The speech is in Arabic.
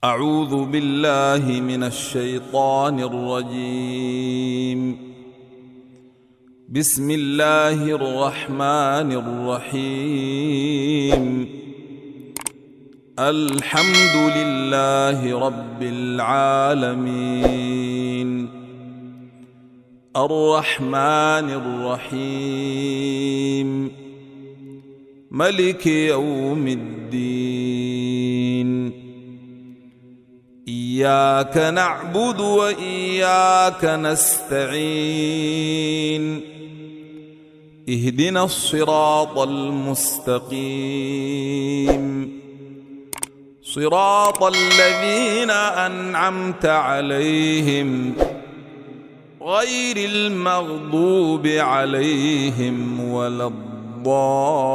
أعوذ بالله من الشيطان الرجيم. بسم الله الرحمن الرحيم. الحمد لله رب العالمين، الرحمن الرحيم، ملك يوم الدين. إياك نعبد وإياك نستعين. اهدنا الصراط المستقيم، صراط الذين أنعمت عليهم غير المغضوب عليهم ولا الضالين.